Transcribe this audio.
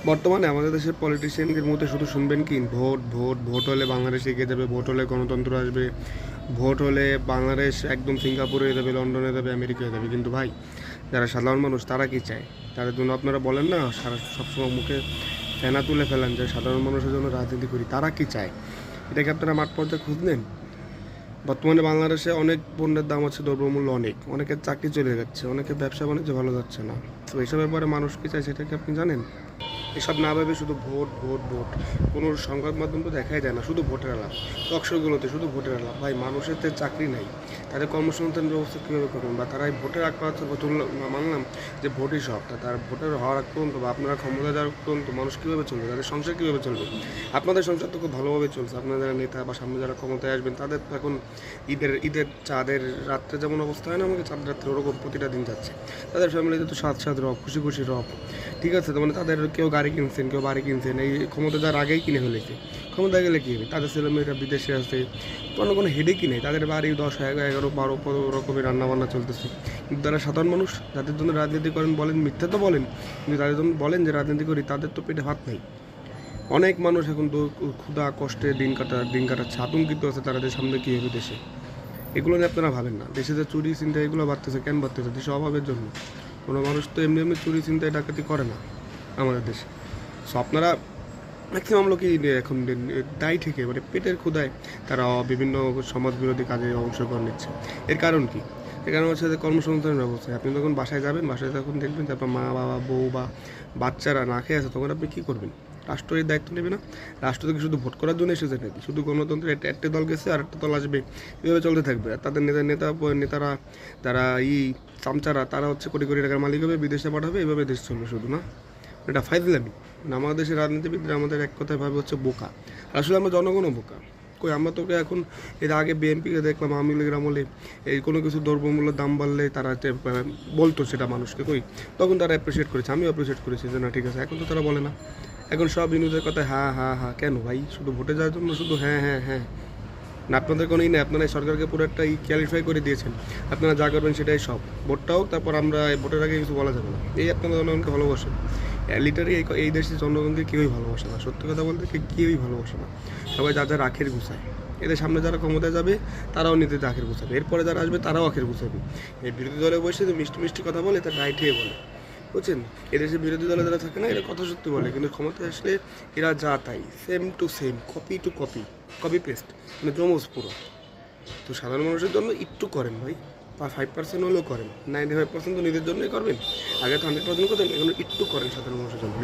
বর্তমানে আমাদের দেশের পলিটিশিয়ানদের মধ্যে শুধু শুনবেন কি ভোট ভোট ভোট হলে বাংলাদেশ এগিয়ে যাবে, ভোট হলে গণতন্ত্র আসবে, ভোট হলে বাংলাদেশ একদম সিঙ্গাপুরে হয়ে যাবে, লন্ডনে যাবে, আমেরিকা হয়ে যাবে। কিন্তু ভাই, যারা সাধারণ মানুষ তারা কি চায়? তাদের জন্য আপনারা বলেন না সারা সবসময় মুখে ফেনা তুলে ফেলেন যে সাধারণ মানুষের জন্য রাজনীতি করি, তারা কি চায়? এটাকে আপনারা মাঠ পর্যায়ে খোঁজ নেন। বর্তমানে বাংলাদেশে অনেক পণ্যের দাম আছে, দ্রব্যমূল্য অনেক, অনেকের চাকরি চলে যাচ্ছে, অনেকের ব্যবসা বাণিজ্য ভালো যাচ্ছে না। তো এইসব ব্যাপারে মানুষ কি চায় সেটা কি আপনি জানেন? এসব না ভেবে শুধু ভোট ভোট ভোট, কোনো সংবাদ মাধ্যম তো দেখাই যায় না, শুধু ভোটের আলাপ। টকশোগুলোতে শুধু ভোটের আলাপ। ভাই, মানুষের তো চাকরি নাই, তাদের কর্মসংস্থান ব্যবস্থা কীভাবে করবেন? বা তারা এই ভোটের আগ পর্যন্ত মানলাম যে ভোটই সব, তার ভোটের হওয়ার আগ পর্যন্ত বা আপনারা ক্ষমতা যাওয়ার পর্যন্ত মানুষ কীভাবে চলবে, তাদের সংসার কীভাবে চলবে? আপনাদের সংসার তো খুব ভালোভাবে চলছে, আপনাদের যারা নেতা বা সামনে যারা ক্ষমতায় আসবেন তাদের তো এখন ঈদের চাঁদের রাত্রে যেমন অবস্থা হয় না, আমাকে চাঁদ রাত্রে ওরকম প্রতিটা দিন যাচ্ছে। তাদের ফ্যামিলিতে তো সাত সাত রব, খুশি খুশি রব, ঠিক আছে? তো মানে তাদের কেউ গাড়ি কিনছেন, কেউ বাড়ি কিনছেন, এই ক্ষমতা যার আগেই কিনে ফেলেছে। ক্ষমতা গেলে কী হবে? তাদের ছেলেমেয়েরা বিদেশে আছে, কোনো হেডেকই নেই, তাদের বাড়ি 10 11 12 15 রকমের রান্নাবান্না চলতেছে। কিন্তু তারা সাধারণ মানুষ, যাদের জন্য রাজনীতি করেন বলেন, মিথ্যা তো বলেন, কিন্তু তাদের জন্য বলেন যে রাজনীতি করি, তাদের তো পেটে ভাত নেই। অনেক মানুষ এখন ক্ষুধা কষ্টে দিন কাটাচ্ছে, আতঙ্কিত আছে তারা যে সামনে কী হবে দেশে। এগুলো নিয়ে আপনারা ভাবেন না। দেশে যে চুরি চিন্তা এগুলো বাড়তেছে, কেন বাড়তেছে? দেশে অভাবের জন্য। কোনো মানুষ তো এমনি এমনি চুরি চিন্তায় ডাকাতি করে না আমাদের দেশে। সো আপনারা ম্যাক্সিমাম লোকই এখন দায়ী থেকে মানে পেটের ক্ষুধায় তারা বিভিন্ন সমাজবিরোধী কাজে অংশগ্রহণ নিচ্ছে। এর কারণ কি? এর কারণ হচ্ছে যে কর্মসংস্থানের ব্যবস্থা। আপনি যখন বাসায় যাবেন, বাসায় যখন দেখবেন যে আপনার মা বাবা বউ বা বাচ্চারা না খেয়ে আছে, তখন আপনি কী করবেন? রাষ্ট্র এই দায়িত্ব নেবে না? রাষ্ট্র থেকে শুধু ভোট করার জন্য এসেছে নাকি? শুধু গণতন্ত্রের একটা দল গেছে আর একটা দল আসবে, এভাবে চলতে থাকবে। আর তাদের নেতারা যারা চামচারা, তারা হচ্ছে কোটি কোটি টাকার মালিক হবে, বিদেশে পাঠাবে, এভাবে দেশ চলবে শুধু না? এটা ফাইজলামি। আমাদের দেশের রাজনীতিবিদরা আমাদের এক কথায় ভাবে হচ্ছে বোকা। আসলে আমরা জনগণও বোকা। কই, আমরা তোকে এখন এর আগে বিএনপিকে দেখলাম, আওয়ামী লীগের আমলে এই কোনো কিছু দ্রব্যমূল্যের দাম বাড়লে তারা বলতো সেটা মানুষকে, কই তখন তারা অ্যাপ্রিসিয়েট করেছে, আমিও অ্যাপ্রিসিয়েট করেছি যে না ঠিক আছে। এখন তো তারা বলে না, এখন সব বিনোদের কথায় হ্যাঁ হ্যাঁ হ্যাঁ। কেন ভাই? শুধু ভোটে যাওয়ার জন্য শুধু হ্যাঁ হ্যাঁ হ্যাঁ? না, আপনাদের কোনো নেই, আপনারা এই সরকারকে পুরো একটা ক্যালিফাই করে দিয়েছেন, আপনারা যা করবেন সেটাই সব। ভোটটা হোক, তারপর আমরা ভোটের আগে কিছু বলা যাবে না। এই আপনারা জনগণকে ভালোবাসেন। লিটারি এই দেশের জনগণকে কেউই ভালোবাসে না, সত্যি কথা বলতে কেউই ভালোবাসে না। সবাই যা যার আখের গুছায়। এদের সামনে যারা ক্ষমতায় যাবে তারাও নিজেদের আখের গুছাবে, এরপরে যারা আসবে তারাও আখের গুছাবে। এই বিরোধী দলে বসে যে মিষ্টি মিষ্টি কথা বলে তার ডাইঠিয়ে বলে, বুঝছেন? এদেশে বিরোধী দলে যারা থাকে না, এরা কথা সত্যি বলে, কিন্তু ক্ষমতায় আসলে এরা যা তাই, same to same, copy to copy, copy paste, মানে জমজ পুরো। তো সাধারণ মানুষের জন্য একটু করেন ভাই, বা 5% হলেও করেন। 95% তো নিজের জন্যই করবেন। আগে তো 100% করতেন, এখন একটু করেন সাধারণ মানুষের জন্য।